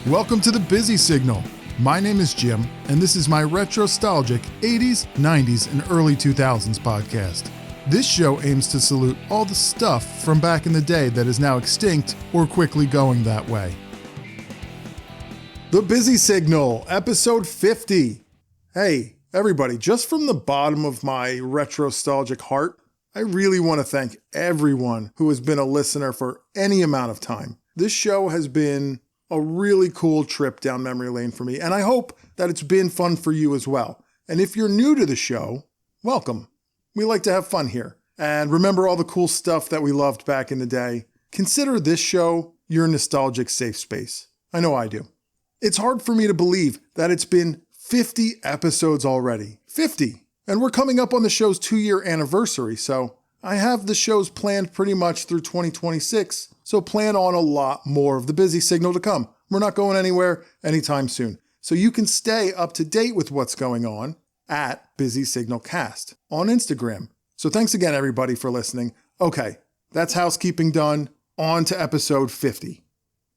Welcome to the Busy Signal. My name is Jim, and this is my retrostalgic 80s, 90s, and early 2000s podcast. This show aims to salute all the stuff from back in the day that is now extinct or quickly going that way. The Busy Signal, episode 50. Hey, everybody, just from the bottom of my retrostalgic heart, I really want to thank everyone who has been a listener for any amount of time. This show has been a really cool trip down memory lane for me, and I hope that it's been fun for you as well. And if you're new to the show, welcome. We like to have fun here. And remember all the cool stuff that we loved back in the day. Consider this show your nostalgic safe space. I know I do. It's hard for me to believe that it's been 50 episodes already. 50! And we're coming up on the show's 2-year anniversary, so I have the shows planned pretty much through 2026, so plan on a lot more of the Busy Signal to come. We're not going anywhere anytime soon. So you can stay up to date with what's going on at Busy Signal Cast on Instagram. So thanks again, everybody, for listening. Okay, that's housekeeping done. On to episode 50.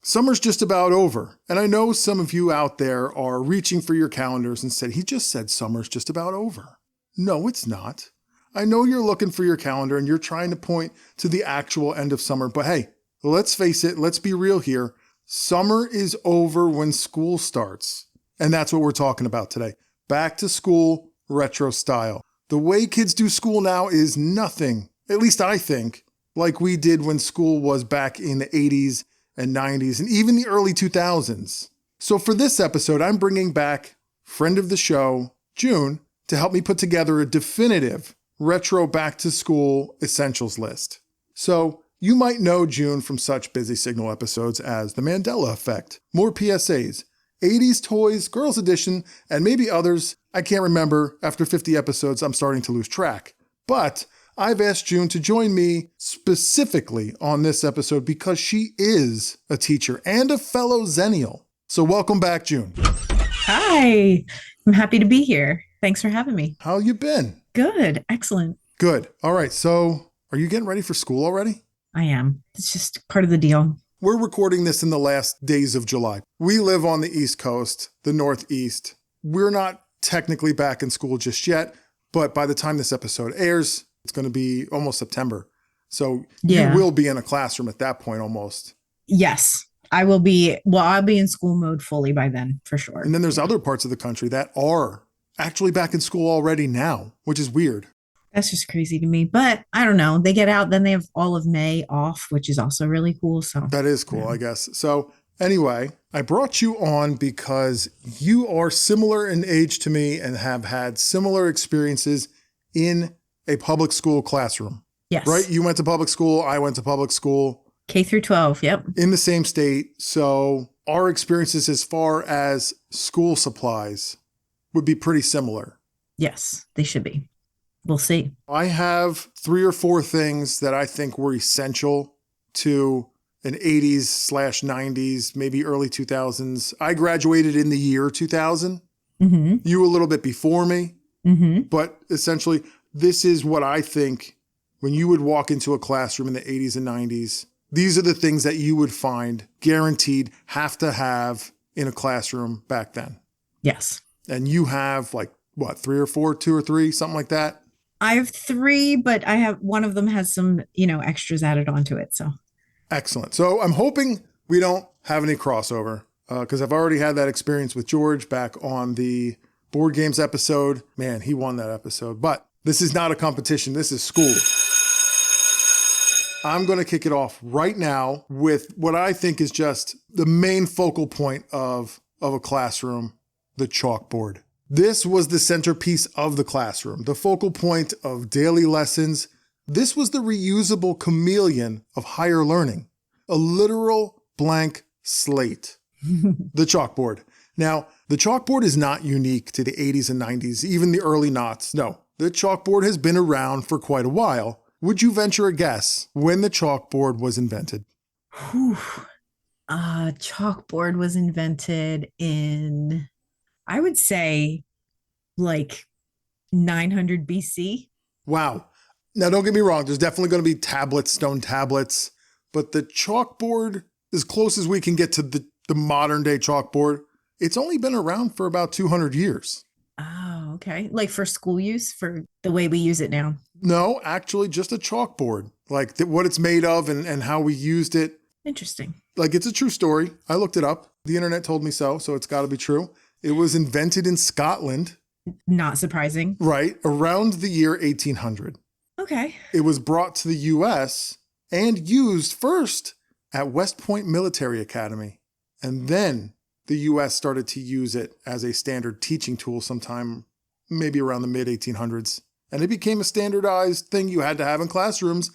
Summer's just about over, and I know some of you out there are reaching for your calendars and said, he just said summer's just about over. No, it's not. I know you're looking for your calendar and you're trying to point to the actual end of summer, but hey, let's face it, let's be real here. Summer is over when school starts. And that's what we're talking about today. Back to school retro style. The way kids do school now is nothing, at least I think, like we did when school was back in the 80s and 90s and even the early 2000s. So for this episode, I'm bringing back friend of the show, June, to help me put together a definitive retro back to school essentials list. So you might know June from such Busy Signal episodes as The Mandela Effect, More PSAs, 80s Toys, Girls Edition, and maybe others. I can't remember. After 50 episodes, I'm starting to lose track. But I've asked June to join me specifically on this episode because she is a teacher and a fellow Zennial. So welcome back, June. Hi, I'm happy to be here. Thanks for having me. How you been? Good. Excellent. Good. All right. So are you getting ready for school already? I am. It's just part of the deal. We're recording this in the last days of July. We live on the East Coast, the Northeast. We're not technically back in school just yet, but by the time this episode airs, it's going to be almost September. So you will be in a classroom at that point almost. Yes, I will be. Well, I'll be in school mode fully by then, for sure. And then there's other parts of the country that are actually back in school already now, which is weird. That's just crazy to me. But I don't know. They get out, then they have all of May off, which is also really cool. So that is cool, I guess. So anyway, I brought you on because you are similar in age to me and have had similar experiences in a public school classroom. Yes. Right? You went to public school. I went to public school. K through 12. Yep. In the same state. So our experiences as far as school supplies would be pretty similar. Yes, they should be. We'll see. I have 3 or 4 things that I think were essential to an 80s/90s, maybe early 2000s. I graduated in the year 2000. Mm-hmm. You a little bit before me. Mm-hmm. But essentially, this is what I think when you would walk into a classroom in the 80s and 90s. These are the things that you would find guaranteed have to have in a classroom back then. Yes. And you have like, what, 3 or 4, 2 or 3, something like that? I have 3, but I have one of them has some, extras added onto it. So excellent. So I'm hoping we don't have any crossover because I've already had that experience with George back on the board games episode. Man, he won that episode. But this is not a competition. This is school. I'm going to kick it off right now with what I think is just the main focal point of a classroom, the chalkboard. This was the centerpiece of the classroom, the focal point of daily lessons. This was the reusable chameleon of higher learning, a literal blank slate, the chalkboard. Now, the chalkboard is not unique to the 80s and 90s, even the early noughts. No, the chalkboard has been around for quite a while. Would you venture a guess when the chalkboard was invented? Chalkboard was invented in, I would say, like 900 BC. Wow. Now, don't get me wrong. There's definitely going to be tablets, stone tablets, but the chalkboard, as close as we can get to the the modern day chalkboard, it's only been around for about 200 years. Oh, okay. Like for school use, for the way we use it now. No, actually just a chalkboard, like what it's made of and how we used it. Interesting. Like it's a true story. I looked it up. The internet told me so it's got to be true. It was invented in Scotland. Not surprising. Right, around the year 1800. Okay. It was brought to the U.S. and used first at West Point Military Academy. And then the U.S. started to use it as a standard teaching tool sometime, maybe around the mid-1800s. And it became a standardized thing you had to have in classrooms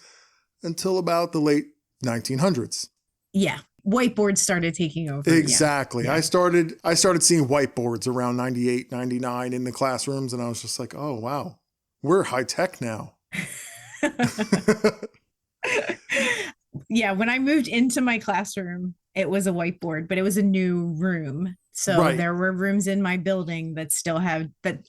until about the late 1900s. Yeah. Whiteboards started taking over. Exactly. Yeah. I started seeing whiteboards around 98, 99 in the classrooms, and I was just like, oh, wow, we're high tech now. Yeah. When I moved into my classroom, it was a whiteboard, but it was a new room. So there were rooms in my building that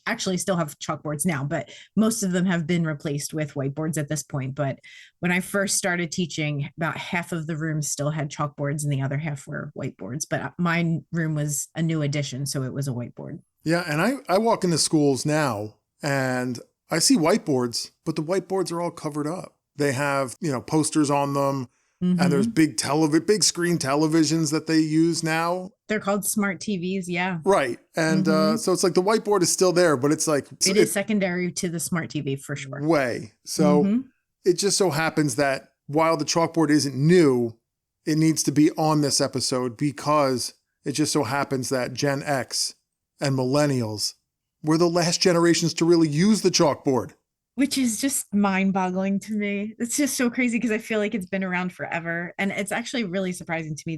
actually still have chalkboards now, but most of them have been replaced with whiteboards at this point. But when I first started teaching, about half of the rooms still had chalkboards and the other half were whiteboards. But my room was a new addition, so it was a whiteboard. Yeah, and I walk into schools now and I see whiteboards, but the whiteboards are all covered up. They have, posters on them. Mm-hmm. And there's big screen televisions that they use now. They're called smart TVs, yeah. Right. And so it's like the whiteboard is still there, but it's like... It is secondary to the smart TV for sure. Way. So it just so happens that while the chalkboard isn't new, it needs to be on this episode because it just so happens that Gen X and millennials were the last generations to really use the chalkboard. Which is just mind-boggling to me. It's just so crazy because I feel like it's been around forever. And it's actually really surprising to me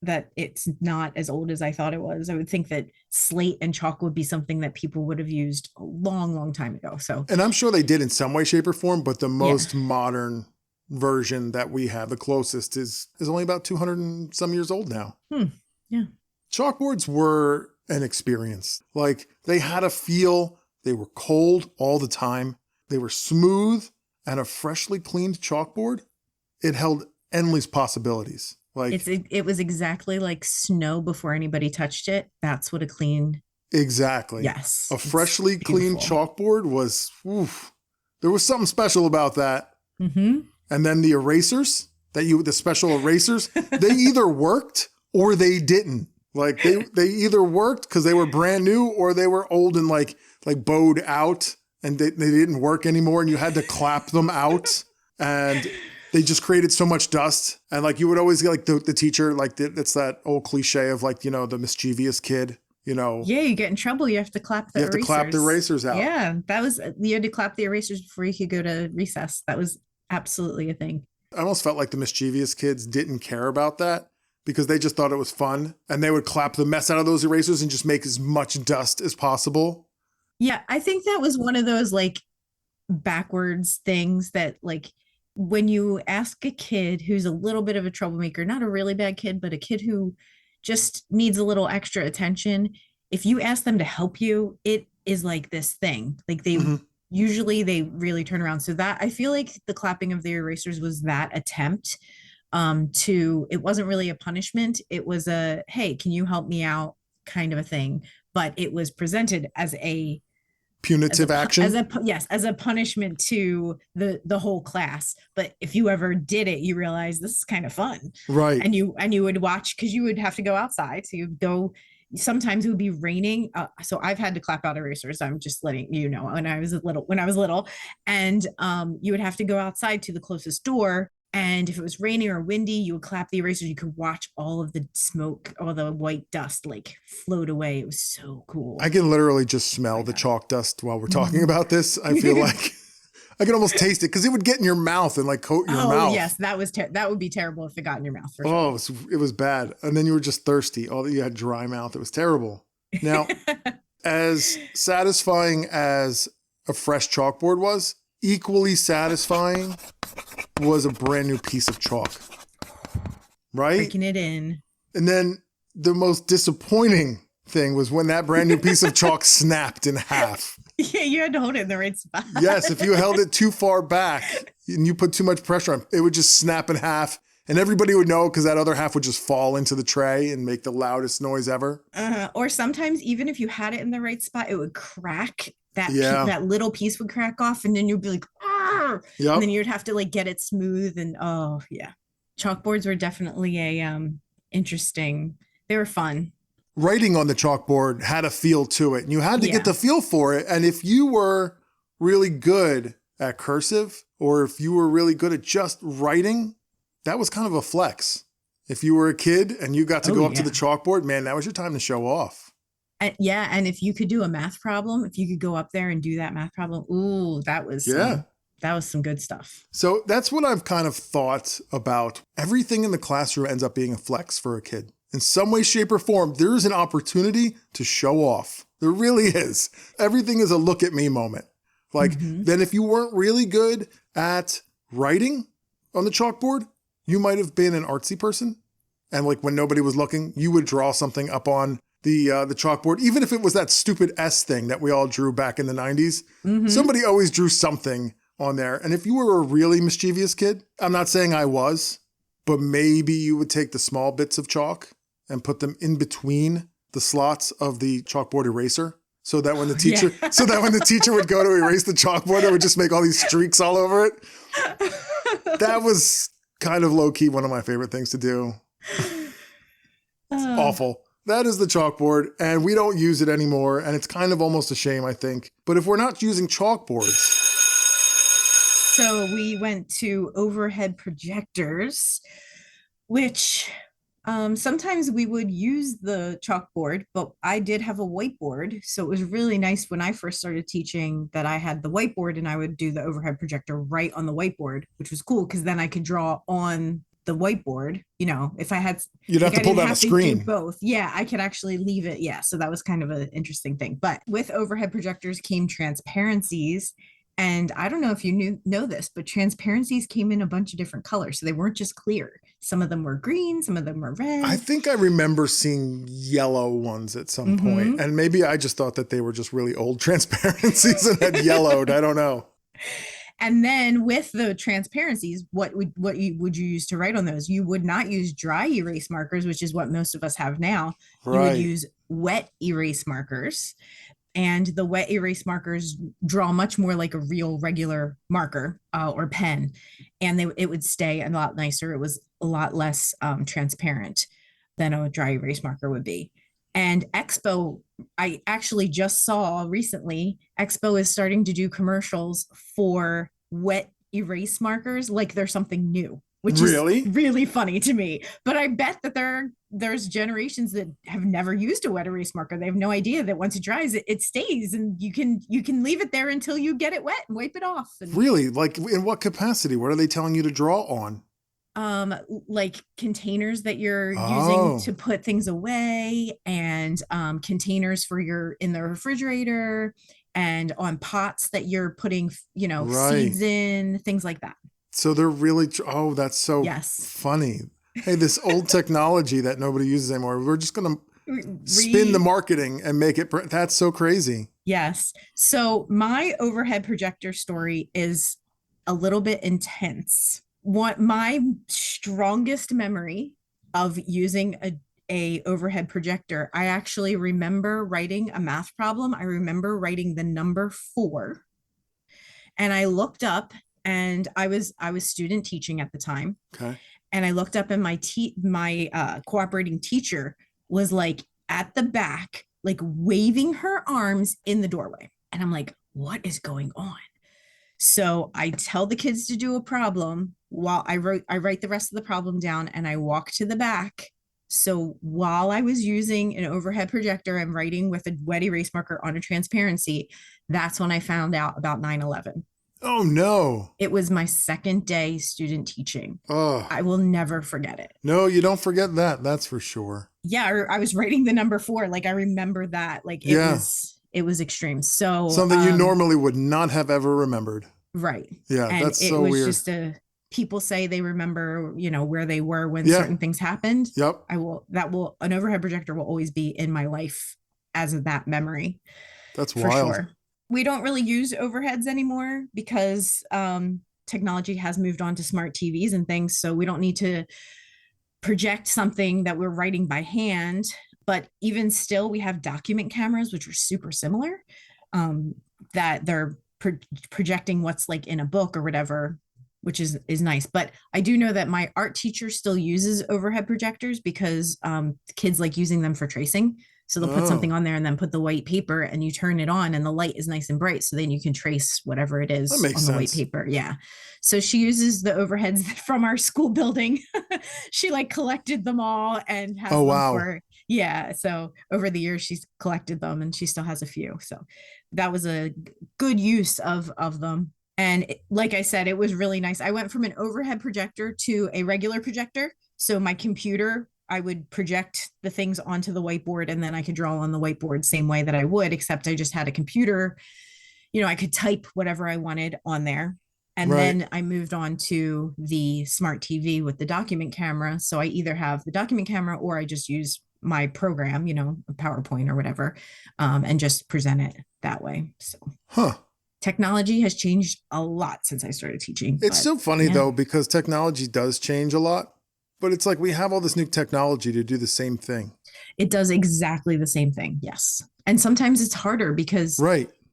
that it's not as old as I thought it was. I would think that slate and chalk would be something that people would have used a long, long time ago. And I'm sure they did in some way, shape, or form, but the most modern version that we have, the closest, is only about 200 and some years old now. Yeah. Chalkboards were an experience. Like, they had a feel. They were cold all the time. They were smooth, and a freshly cleaned chalkboard, it held endless possibilities. Like it was exactly like snow before anybody touched it. That's what a clean. Exactly. Yes. A freshly cleaned chalkboard was, there was something special about that. Mm-hmm. And then the erasers, the special erasers, they either worked or they didn't. Like they either worked because they were brand new or they were old and like bowed out. And they didn't work anymore, and you had to clap them out, and they just created so much dust. And like you would always get like the teacher, like it's that old cliche of like, the mischievous kid, Yeah, you get in trouble. You have to clap the erasers. You have to clap the erasers out. Yeah, you had to clap the erasers before you could go to recess. That was absolutely a thing. I almost felt like the mischievous kids didn't care about that because they just thought it was fun, and they would clap the mess out of those erasers and just make as much dust as possible. Yeah, I think that was one of those like backwards things that like when you ask a kid who's a little bit of a troublemaker, not a really bad kid, but a kid who just needs a little extra attention, if you ask them to help you, it is like this thing. Like usually they really turn around. So that I feel like the clapping of the erasers was that attempt it wasn't really a punishment. It was a, hey, can you help me out kind of a thing. But it was presented as a punitive action as a punishment to the whole class. But if you ever did it, you realize this is kind of fun, right? And you would watch because you would have to go outside, so you'd go. Sometimes it would be raining, so I've had to clap out erasers. I'm just letting you know. When I was little, and you would have to go outside to the closest door. And if it was raining or windy, you would clap the erasers. You could watch all of the smoke, all the white dust like float away. It was so cool. I can literally just smell the chalk dust while we're talking about this. I feel like I can almost taste it because it would get in your mouth and like coat your mouth. Oh yes, that would be terrible if it got in your mouth. For sure. Oh, it was bad. And then you were just thirsty. You had dry mouth. It was terrible. Now, as satisfying as a fresh chalkboard was, equally satisfying was a brand new piece of chalk, right? Breaking it in. And then the most disappointing thing was when that brand new piece of chalk snapped in half. Yeah, you had to hold it in the right spot. Yes, if you held it too far back and you put too much pressure on, it would just snap in half And everybody would know because that other half would just fall into the tray and make the loudest noise ever. Or sometimes even if you had it in the right spot, it would crack. Yeah. That little piece would crack off, and then you'd be like, "Arr!" And then Yep. you'd have to like get it smooth. And oh yeah, chalkboards were definitely a interesting. They were fun. Writing on the chalkboard had a feel to it, and you had to Yeah. get the feel for it. And if you were really good at cursive, or if you were really good at just writing, that was kind of a flex. If you were a kid and you got to go up to the chalkboard, man, that was your time to show off. Yeah, and if you could do a math problem, if you could go up there and do that math problem, ooh, that was some good stuff. So that's what I've kind of thought about. Everything in the classroom ends up being a flex for a kid. In some way, shape, or form, there is an opportunity to show off. There really is. Everything is a look at me moment. Like, then if you weren't really good at writing on the chalkboard, you might have been an artsy person. And like when nobody was looking, you would draw something up on the chalkboard, even if it was that stupid S thing that we all drew back in the 90s. Somebody always drew something on there. And if you were a really mischievous kid, I'm not saying I was, but maybe you would take the small bits of chalk and put them in between the slots of the chalkboard eraser. So that when the teacher would go to erase the chalkboard, it would just make all these streaks all over it. That was kind of low key one of my favorite things to do. It's awful. That is the chalkboard, and we don't use it anymore, and it's kind of almost a shame, I think. But if we're not using chalkboards. So we went to overhead projectors, which sometimes we would use the chalkboard, but I did have a whiteboard. So it was really nice when I first started teaching that I had the whiteboard and I would do the overhead projector right on the whiteboard, which was cool because then I could draw on the whiteboard. You know, if I had, you'd have to pull down a screen. Both. Yeah, I could actually leave it. Yeah. So that was kind of an interesting thing. But with overhead projectors came transparencies. And I don't know if you know this, but transparencies came in a bunch of different colors. So they weren't just clear. Some of them were green, some of them were red. I think I remember seeing yellow ones at some point. And maybe I just thought that they were just really old transparencies and had yellowed. I don't know. And then with the transparencies, what would you use to write on those? You would not use dry erase markers, which is what most of us have now. Right. You would use wet erase markers. And the wet erase markers draw much more like a real regular marker or pen. And it would stay a lot nicer. It was a lot less transparent than a dry erase marker would be. And Expo, I actually just saw recently, Expo is starting to do commercials for wet erase markers like they're something new, which is really funny to me. But I bet that there's generations that have never used a wet erase marker. They have no idea that once it dries, it stays, and you can leave it there until you get it wet and wipe it off. And, really? Like in what capacity? What are they telling you to draw on? Like containers that you're using to put things away, and containers for in the refrigerator, and on pots that you're putting, seeds in, things like that. So they're really, that's so funny. Hey, this old technology that nobody uses anymore, we're just going to spin the marketing and make it, that's so crazy. Yes. So my overhead projector story is a little bit intense. My strongest memory of using a overhead projector, I actually remember writing a math problem. I remember writing the number 4, and I looked up, and I was student teaching at the time. Okay. And I looked up, and my cooperating teacher was like at the back, like waving her arms in the doorway. And I'm like, what is going on? So I tell the kids to do a problem while I write the rest of the problem down, and I walk to the back. So while I was using an overhead projector and writing with a wet erase marker on a transparency, that's when I found out about 9/11. Oh, no. It was my second day student teaching. Oh. I will never forget it. No, you don't forget that. That's for sure. Yeah, I was writing the number 4. Like, I remember that. Like, it was extreme. So something you normally would not have ever remembered. Right. Yeah, and that's so weird. It was just people say they remember, where they were when certain things happened. Yep. An overhead projector will always be in my life as of that memory. That's wild. For sure. We don't really use overheads anymore because, to technology has moved on to smart TVs and things, so we don't need to project something that we're writing by hand. But even still, we have document cameras, which are super similar, that they're projecting what's like in a book or whatever, which is nice. But I do know that my art teacher still uses overhead projectors because kids like using them for tracing. So they'll put something on there and then put the white paper and you turn it on and the light is nice and bright. So then you can trace whatever it is on the white paper. Yeah. So she uses the overheads from our school building. She like collected them all and has them for, yeah. So over the years, she's collected them and she still has a few. So that was a good use of them. And like I said, it was really nice. I went from an overhead projector to a regular projector. So my computer, I would project the things onto the whiteboard and then I could draw on the whiteboard same way that I would, except I just had a computer. You know, I could type whatever I wanted on there. And then I moved on to the smart TV with the document camera. So I either have the document camera or I just use my program, you know, a PowerPoint or whatever, and just present it that way. So, technology has changed a lot since I started teaching. It's so funny though, because technology does change a lot. But it's like we have all this new technology to do the same thing. It does exactly the same thing. Yes. And sometimes it's harder because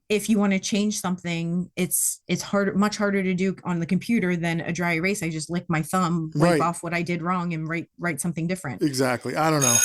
if you want to change something, it's harder, much harder to do on the computer than a dry erase. I just lick my thumb, wipe off what I did wrong and write something different. Exactly. I don't know.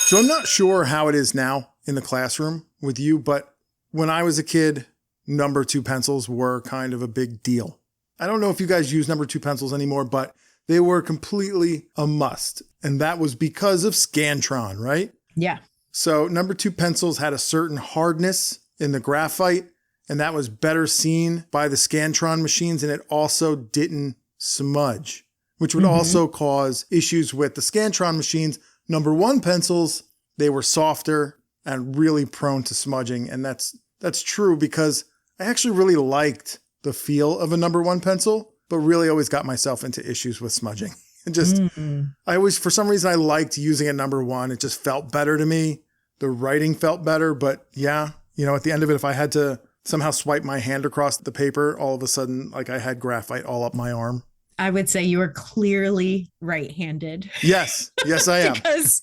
So I'm not sure how it is now in the classroom with you, but when I was a kid, number 2 pencils were kind of a big deal. I don't know if you guys use number 2 pencils anymore, but they were completely a must. And that was because of Scantron, right? Yeah. So number 2 pencils had a certain hardness in the graphite, and that was better seen by the Scantron machines. And it also didn't smudge, which would also cause issues with the Scantron machines. Number 1 pencils, they were softer and really prone to smudging. And that's true because I actually really liked the feel of a number 1 pencil, but really always got myself into issues with smudging. And just, I always, for some reason, I liked using a number 1. It just felt better to me. The writing felt better, but yeah, you know, at the end of it, if I had to somehow swipe my hand across the paper, all of a sudden, like I had graphite all up my arm. I would say you are clearly right-handed. Yes. Yes, I am. Because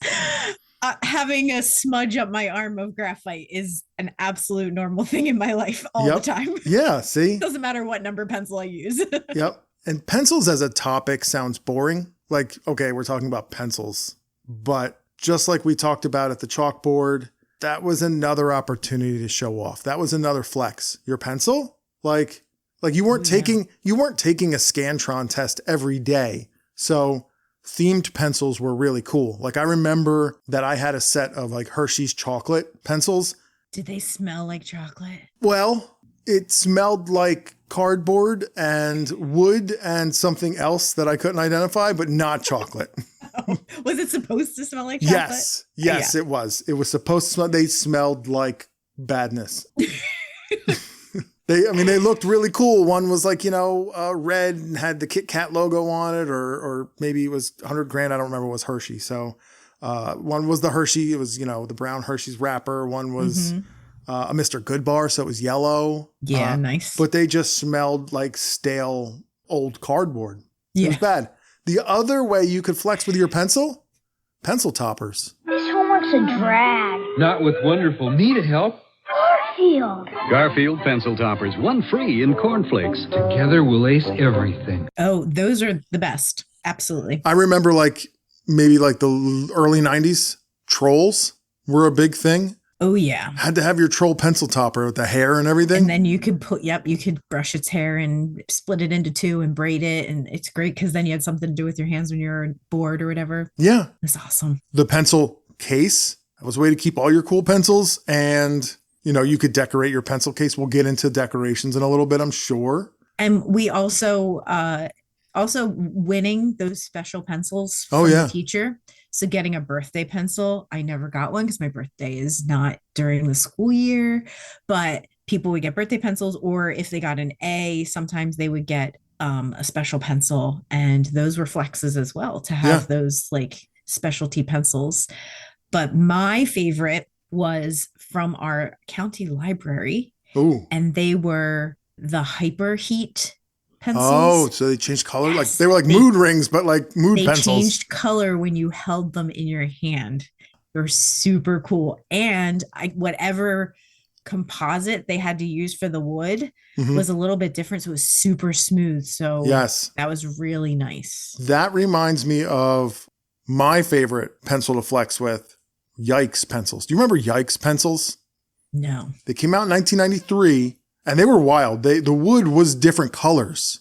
having a smudge up my arm of graphite is an absolute normal thing in my life all the time. Yeah, see? Doesn't matter what number pencil I use. Yep. And pencils as a topic sounds boring. Like, okay, we're talking about pencils. But just like we talked about at the chalkboard, that was another opportunity to show off. That was another flex. Your pencil? Like you weren't taking a Scantron test every day. So themed pencils were really cool. Like I remember that I had a set of like Hershey's chocolate pencils. Did they smell like chocolate? Well, it smelled like cardboard and wood and something else that I couldn't identify, but not chocolate. Was it supposed to smell like chocolate? Yes, it was. It was supposed to smell. They smelled like badness. They looked really cool. One was like, red and had the Kit Kat logo on it, or maybe it was 100 grand. I don't remember. It was Hershey. So one was the Hershey. It was, the brown Hershey's wrapper. One was a Mr. Goodbar. So it was yellow. Yeah, nice. But they just smelled like stale old cardboard. Yeah. It was bad. The other way you could flex with your pencil toppers. This one wants a drag. Not with wonderful me to help. Garfield pencil toppers, one free in cornflakes. Together we'll ace everything. Oh, those are the best. Absolutely. I remember maybe the early 90s, trolls were a big thing. Oh, yeah. Had to have your troll pencil topper with the hair and everything. And then you could you could brush its hair and split it into 2 and braid it. And it's great because then you had something to do with your hands when you're bored or whatever. Yeah. It's awesome. The pencil case, that was a way to keep all your cool pencils. And, you could decorate your pencil case. We'll get into decorations in a little bit, I'm sure. And we also winning those special pencils from the teacher. So getting a birthday pencil, I never got one because my birthday is not during the school year, but people would get birthday pencils, or if they got an A, sometimes they would get a special pencil, and those were flexes as well to have those like specialty pencils. But my favorite was from our county library. Ooh. And they were the Hyper Heat pencils. Oh, so they changed color? Yes. Like they were like mood rings, but like mood They pencils. changed color when you held them in your hand. They're super cool. And whatever composite they had to use for the wood was a little bit different. So it was super smooth. So Yes. that was really nice. That reminds me of my favorite pencil to flex with, Yikes pencils. Do you remember Yikes pencils? No. They came out in 1993 and they were wild. The wood was different colors.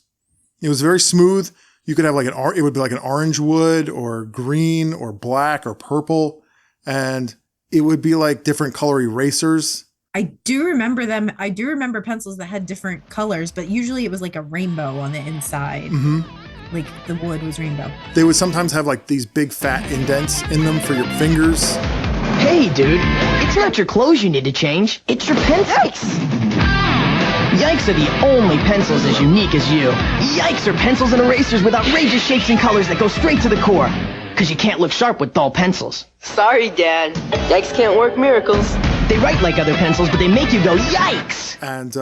It was very smooth. You could have like it would be like an orange wood or green or black or purple. And it would be like different color erasers. I do remember them. I do remember pencils that had different colors, but usually it was like a rainbow on the inside. Like the wood was rainbow. They would sometimes have like these big fat indents in them for your fingers. Hey, dude, it's not your clothes you need to change. It's your pencils. Yikes are the only pencils as unique as you. Yikes are pencils and erasers with outrageous shapes and colors that go straight to the core. Because you can't look sharp with dull pencils. Sorry, Dad. Yikes can't work miracles. They write like other pencils, but they make you go, yikes! And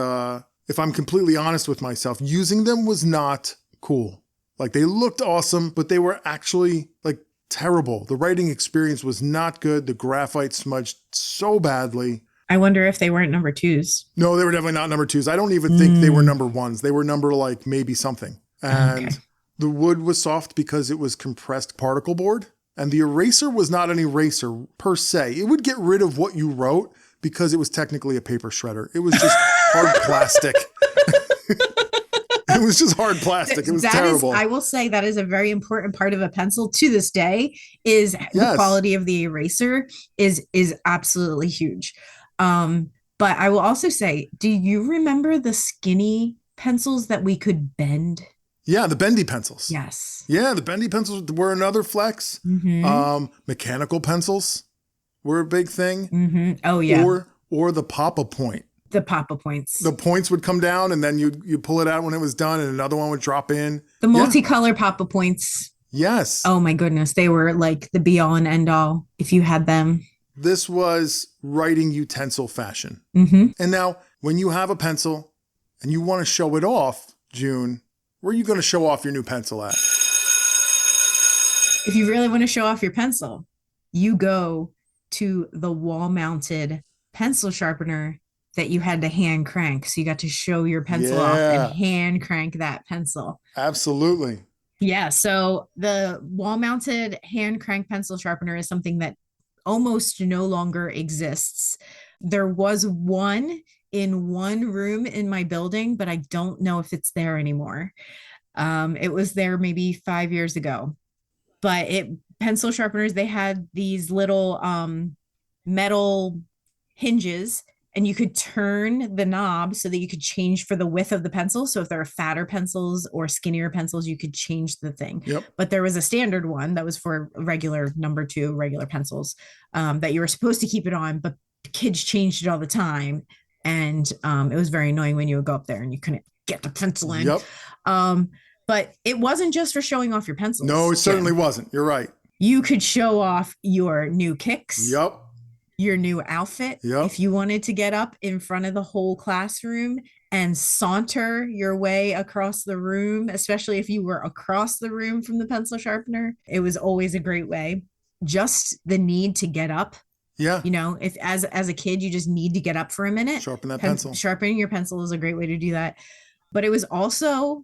if I'm completely honest with myself, using them was not cool. Like they looked awesome, but they were actually like terrible. The writing experience was not good. The graphite smudged so badly. I wonder if they weren't number 2s. No, they were definitely not number 2s. I don't even think they were number 1s. They were number like maybe something. And the wood was soft because it was compressed particle board. And the eraser was not an eraser per se. It would get rid of what you wrote because it was technically a paper shredder. It was just hard plastic. It was just hard plastic. It was terrible. I will say that is a very important part of a pencil to this day is the quality of the eraser is absolutely huge. But I will also say, do you remember the skinny pencils that we could bend? Yeah, the bendy pencils. Yes. Yeah, the bendy pencils were another flex. Mechanical pencils were a big thing. Oh, yeah. Or the Papa point. The Papa points. The points would come down and then you pull it out when it was done and another one would drop in. The multicolor Papa points. Yes. Oh my goodness. They were like the be all and end all if you had them. This was writing utensil fashion. And now when you have a pencil and you want to show it off, June, where are you going to show off your new pencil at? If you really want to show off your pencil, you go to the wall-mounted pencil sharpener that you had to hand crank. So you got to show your pencil off and hand crank that pencil. Absolutely. Yeah. So the wall-mounted hand crank pencil sharpener is something that almost no longer exists. There was one in one room in my building, but I don't know if it's there anymore. It was there maybe 5 years ago, but pencil sharpeners, they had these little metal hinges and you could turn the knob so that you could change for the width of the pencil. So if there are fatter pencils or skinnier pencils, you could change the thing. But there was a standard one that was for regular number 2 regular pencils that you were supposed to keep it on, but kids changed it all the time. And it was very annoying when you would go up there and you couldn't get the pencil in. But it wasn't just for showing off your pencils. No, it certainly wasn't. You're right. You could show off your new kicks. Your new outfit. If you wanted to get up in front of the whole classroom and saunter your way across the room, especially if you were across the room from the pencil sharpener, it was always a great way. Just the need to get up. You know, if as a kid, you just need to get up for a minute. Sharpen that pencil. Sharpening your pencil is a great way to do that. But it was also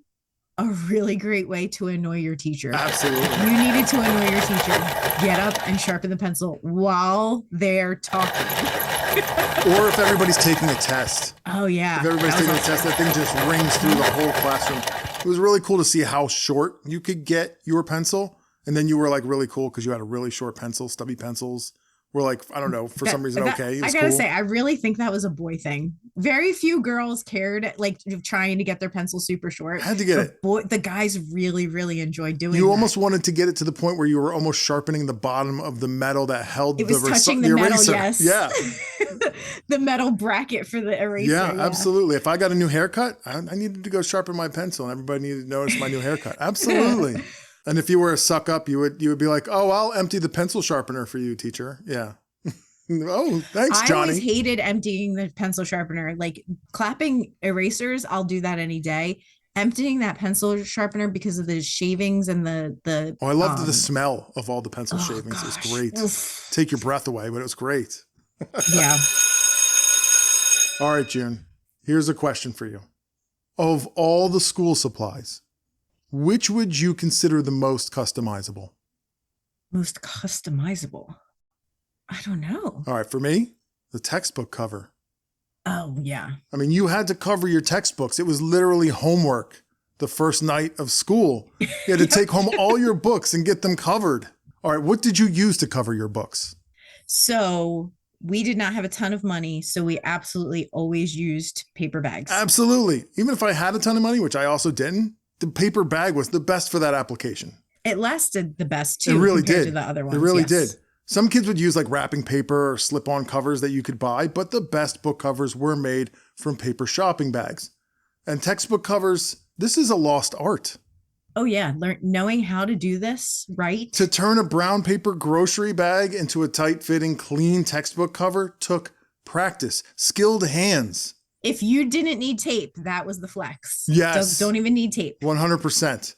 a really great way to annoy your teacher. Absolutely. You needed to annoy your teacher. Get up and sharpen the pencil while they're talking. Or if everybody's taking a test. Oh, yeah. If everybody's taking a test, that thing just rings through the whole classroom. It was really cool to see how short you could get your pencil. And then you were like really cool because you had a really short pencil, stubby pencils. We're like, I don't know, for some reason, okay. I gotta say, I really think that was a boy thing. Very few girls cared, like trying to get their pencil super short. Had to get it. The guys really, really enjoyed doing it. You almost wanted to get it to the point where you were almost sharpening the bottom of the metal that held it was touching the metal, eraser. yes. Yeah. The metal bracket for the eraser. Yeah, absolutely. If I got a new haircut, I needed to go sharpen my pencil and everybody needed to notice my new haircut. Absolutely. And if you were a suck up, you would be like, oh, I'll empty the pencil sharpener for you, teacher. Yeah. Oh, thanks, Johnny. I always hated emptying the pencil sharpener. Like clapping erasers, I'll do that any day. emptying that pencil sharpener because of the shavings and the Oh, I loved the smell of all the pencil shavings. It was great. Oof. Take your breath away, but it was great. Yeah. All right, June, here's a question for you. Of all the school supplies, which would you consider the most customizable? Most customizable. I don't know. All right, for me, the textbook cover. Oh, yeah. I mean, you had to cover your textbooks. It was literally homework the first night of school. You had to take home all your books and get them covered. All right, what did you use to cover your books? So we did not have a ton of money, so we absolutely always used paper bags. Absolutely. Even if I had a ton of money, which I also didn't, the paper bag was the best for that application. It lasted the best too. It really compared did. To the other ones. It really yes. did. Some kids would use like wrapping paper or slip-on covers that you could buy, but the best book covers were made from paper shopping bags. And textbook covers, this is a lost art. Oh yeah, knowing how to do this right. To turn a brown paper grocery bag into a tight-fitting, clean textbook cover took practice, skilled hands. If you didn't need tape, that was the flex. Yes. Don't even need tape. 100%.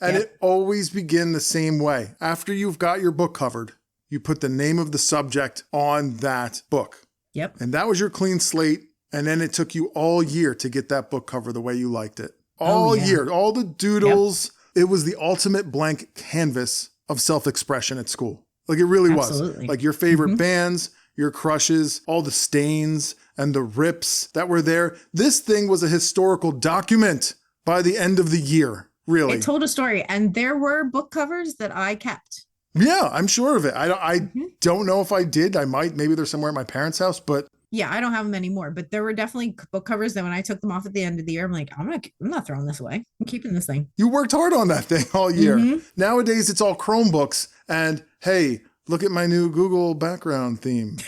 And Yep. it always begin the same way. After you've got your book covered, you put the name of the subject on that book. Yep. And that was your clean slate. And then it took you all year to get that book cover the way you liked it. All year, all the doodles. Yep. It was the ultimate blank canvas of self-expression at school. Like it really Absolutely. was. Like your favorite bands, your crushes, all the stains and the rips that were there. This thing was a historical document by the end of the year, really. It told a story. And there were book covers that I kept. Yeah, I'm sure of it. I don't know if I did. I might. Maybe they're somewhere at my parents' house, but yeah, I don't have them anymore. But there were definitely book covers that when I took them off at the end of the year, I'm like, I'm not throwing this away. I'm keeping this thing. You worked hard on that thing all year. Nowadays, it's all Chromebooks. And hey, look at my new Google background theme.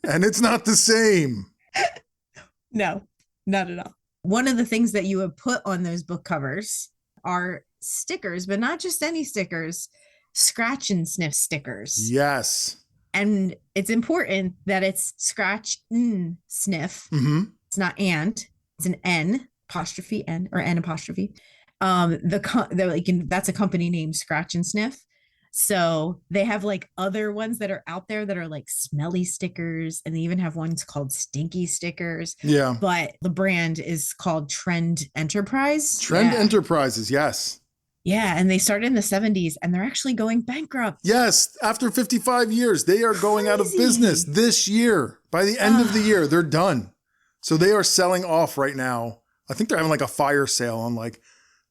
And it's not the same. No, not at all. One of the things that you would put on those book covers are stickers, but not just any stickers. Scratch and sniff stickers. Yes. And it's important that it's scratch and sniff. Mm-hmm. It's not and, it's an N apostrophe N or N apostrophe. That's a company name, Scratch and Sniff. So they have like other ones that are out there that are like smelly stickers, and they even have ones called stinky stickers. Yeah. But the brand is called Trend Enterprise. Trend Enterprises, yes. Yeah, and they started in the 70s, and they're actually going bankrupt. Yes, after 55 years, they are going out of business this year. By the end of the year, they're done. So they are selling off right now. I think they're having like a fire sale on like,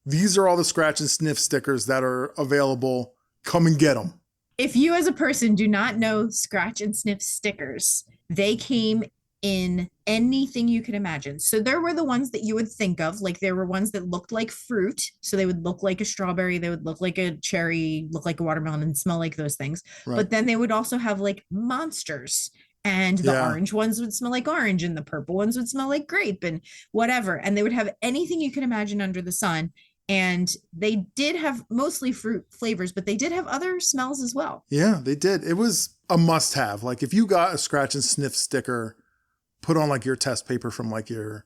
these are all the scratch and sniff stickers that are available. Come and get them. If you as a person do not know scratch and sniff stickers, they came in anything you can imagine. So there were the ones that you would think of, like there were ones that looked like fruit. So they would look like a strawberry, they would look like a cherry, look like a watermelon, and smell like those things. Right. But then they would also have like monsters, and the orange ones would smell like orange, and the purple ones would smell like grape and whatever. And they would have anything you can imagine under the sun. And they did have mostly fruit flavors, but they did have other smells as well. Yeah, they did. It was a must have. Like if you got a scratch and sniff sticker put on like your test paper from like your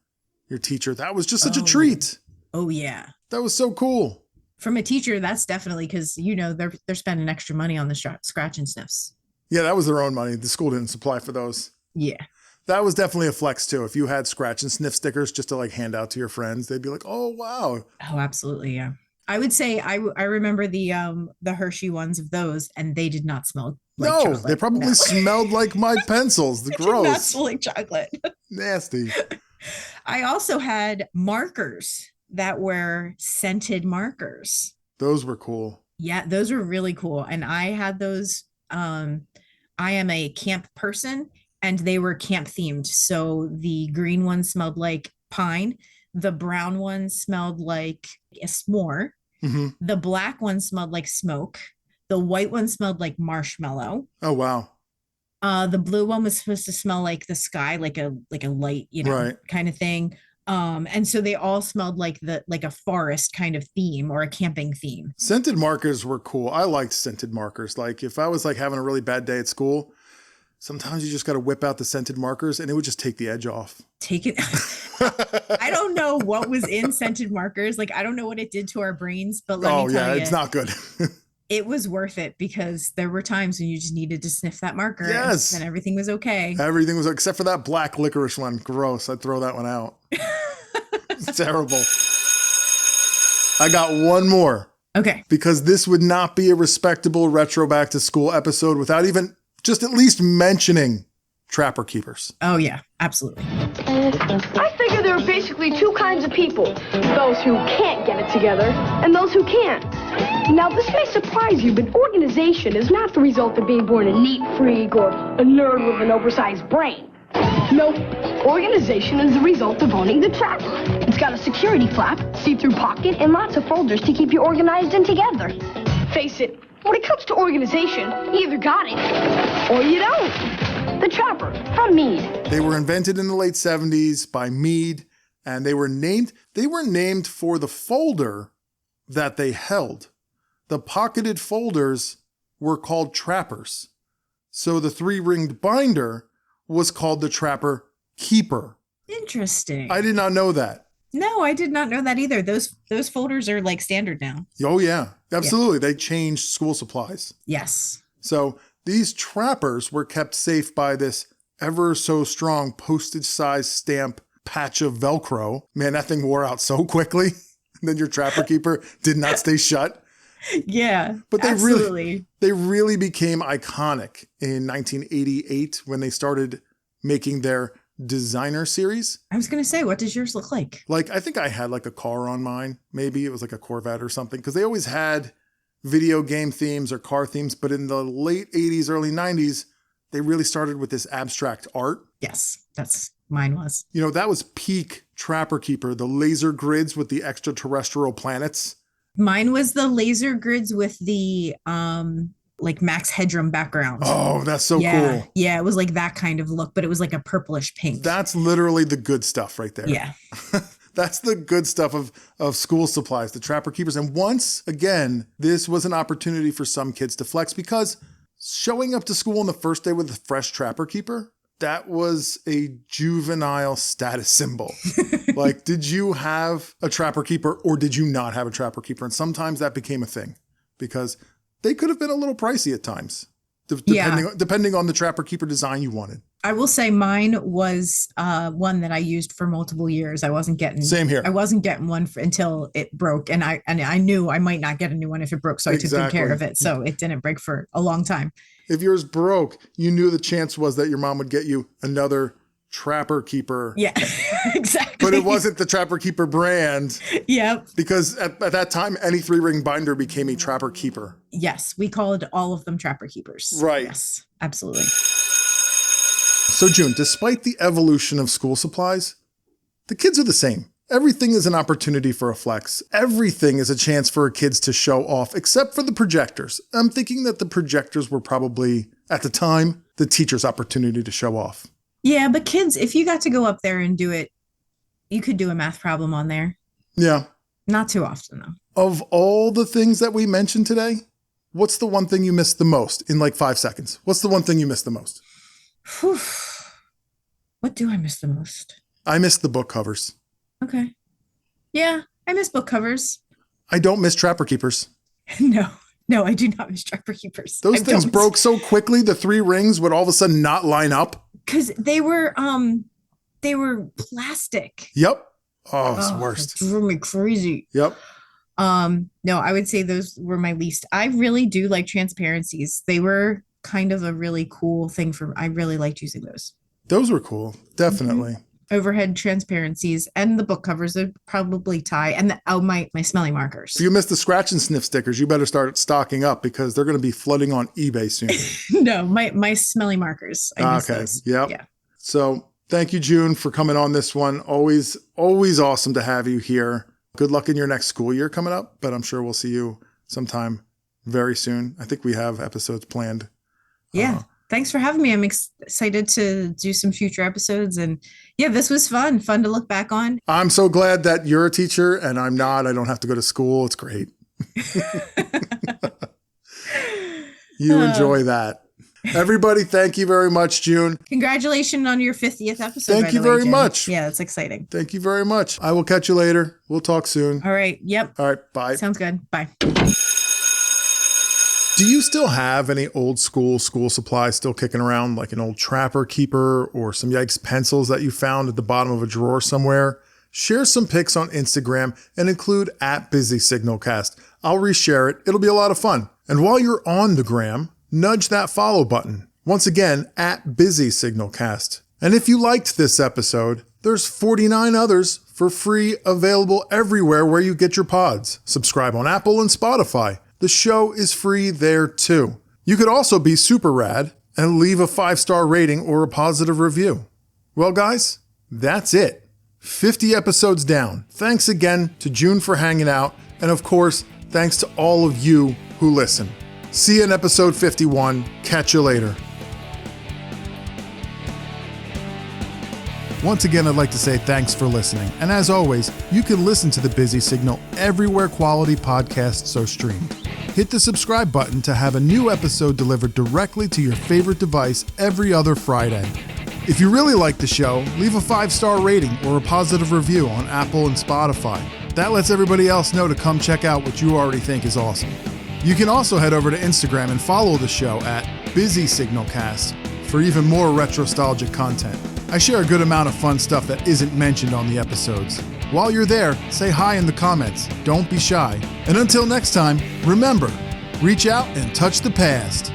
teacher, that was just such a treat. Oh yeah. That was so cool. From a teacher, that's definitely because, you know, they're spending extra money on the scratch and sniffs. Yeah, that was their own money. The school didn't supply for those. Yeah. That was definitely a flex too. If you had scratch and sniff stickers just to like hand out to your friends, they'd be like, oh, wow. Oh, absolutely. Yeah. I would say I remember the Hershey ones of those, and they did not smell like chocolate. They probably smelled like my pencils. The gross. Did not smell like chocolate. Nasty. I also had markers that were scented markers. Those were cool. Yeah, those were really cool. And I had those. I am a camp person, and they were camp themed. So the green one smelled like pine. The brown one smelled like a s'more. Mm-hmm. The black one smelled like smoke. The white one smelled like marshmallow. Oh, wow. The blue one was supposed to smell like the sky, like a light, kind of thing. And so they all smelled like a forest kind of theme or a camping theme. Scented markers were cool. I liked scented markers. Like if I was like having a really bad day at school, sometimes you just got to whip out the scented markers and it would just take the edge off. Take it. I don't know what was in scented markers. Like, I don't know what it did to our brains, but let me tell you, it's not good. it was worth it because there were times when you just needed to sniff that marker. Yes. And everything was okay. Everything was, except for that black licorice one. Gross. I'd throw that one out. It's terrible. I got one more. Okay. Because this would not be a respectable retro back to school episode without even just at least mentioning Trapper Keepers. Oh, yeah, absolutely. I figure there are basically two kinds of people. Those who can't get it together and those who can. Now, this may surprise you, but organization is not the result of being born a neat freak or a nerd with an oversized brain. Nope. Organization is the result of owning the Trapper. It's got a security flap, see-through pocket, and lots of folders to keep you organized and together. Face it, when it comes to organization, you either got it or you don't. The Trapper from Mead. They were invented in the late 70s by Mead, and they were named for the folder that they held. The pocketed folders were called trappers. So the 3-ringed binder was called the Trapper Keeper. Interesting. I did not know that. No, I did not know that either. Those folders are like standard now. Oh, yeah. Absolutely. Yeah. They changed school supplies. Yes. So these trappers were kept safe by this ever so strong postage-sized stamp patch of Velcro. Man, that thing wore out so quickly. Then your Trapper Keeper did not stay shut. Yeah, but they absolutely. really became iconic in 1988 when they started making their designer series. I was going to say, what does yours look like? Like, I think I had like a car on mine. Maybe it was like a Corvette or something, because they always had video game themes or car themes. But in the late 80s, early 90s, they really started with this abstract art. Yes, that's mine was. You know, that was peak Trapper Keeper, the laser grids with the extraterrestrial planets. Mine was the laser grids with the like Max Headroom background. Oh, that's so cool. Yeah, it was like that kind of look, but it was like a purplish pink. That's literally the good stuff right there. Yeah. That's the good stuff of school supplies, the Trapper Keepers. And once again, this was an opportunity for some kids to flex, because showing up to school on the first day with a fresh Trapper Keeper, that was a juvenile status symbol. Like, did you have a Trapper Keeper or did you not have a Trapper Keeper? And sometimes that became a thing because they could have been a little pricey at times, depending on the Trapper Keeper design you wanted. I will say mine was one that I used for multiple years. I wasn't getting same here. I wasn't getting one until it broke, and I knew I might not get a new one if it broke, so I took good care of it, so it didn't break for a long time. If yours broke, you knew the chance was that your mom would get you another Trapper Keeper. Yeah, exactly. But it wasn't the Trapper Keeper brand. Yep. Because at that time, any 3-ring binder became a Trapper Keeper. Yes, we called all of them Trapper Keepers. Right. Yes, absolutely. So June, despite the evolution of school supplies, the kids are the same. Everything is an opportunity for a flex. Everything is a chance for kids to show off, except for the projectors. I'm thinking that the projectors were probably, at the time, the teacher's opportunity to show off. Yeah, but kids, if you got to go up there and do it, you could do a math problem on there. Yeah. Not too often, though. Of all the things that we mentioned today, what's the one thing you missed the most in like 5 seconds? What's the one thing you missed the most? Whew. What do I miss the most? I missed the book covers. Okay. Yeah, I miss book covers. I don't miss Trapper Keepers. No, I do not miss Trapper Keepers. Those things broke so quickly, the 3 rings would all of a sudden not line up. Because they were plastic. Yep. Oh, it's the worst. It drove me crazy. Yep. No, I would say those were my least. I really do like transparencies. They were kind of a really cool thing I really liked using those. Those were cool. Definitely. Mm-hmm. Overhead transparencies, and the book covers would probably tie, and my smelling markers. If you missed the scratch and sniff stickers, you better start stocking up because they're going to be flooding on eBay soon. No, my smelling markers. I miss those. Yep. Yeah. So thank you, June, for coming on this one. Always awesome to have you here. Good luck in your next school year coming up, but I'm sure we'll see you sometime very soon. I think we have episodes planned. Yeah. Thanks for having me. I'm excited to do some future episodes. And yeah, this was fun to look back on. I'm so glad that you're a teacher and I'm not. I don't have to go to school. It's great. You enjoy that. Everybody, thank you very much, June. Congratulations on your 50th episode. Thank you very much. Yeah, that's exciting. Thank you very much. I will catch you later. We'll talk soon. All right. Yep. All right. Bye. Sounds good. Bye. Do you still have any old school supplies still kicking around, like an old Trapper Keeper or some Yikes pencils that you found at the bottom of a drawer somewhere? Share some pics on Instagram and include @BusySignalCast. I'll reshare it. It'll be a lot of fun. And while you're on the gram, nudge that follow button. Once again, @BusySignalCast. And if you liked this episode, there's 49 others for free, available everywhere where you get your pods. Subscribe on Apple and Spotify. The show is free there too. You could also be super rad and leave a 5-star rating or a positive review. Well, guys, that's it. 50 episodes down. Thanks again to June for hanging out. And of course, thanks to all of you who listen. See you in episode 51. Catch you later. Once again, I'd like to say thanks for listening. And as always, you can listen to The Busy Signal everywhere quality podcasts are streamed. Hit the subscribe button to have a new episode delivered directly to your favorite device every other Friday. If you really like the show, leave a 5-star rating or a positive review on Apple and Spotify. That lets everybody else know to come check out what you already think is awesome. You can also head over to Instagram and follow the show @BusySignalCast for even more retrostalgic content. I share a good amount of fun stuff that isn't mentioned on the episodes. While you're there, say hi in the comments. Don't be shy. And until next time, remember, reach out and touch the past.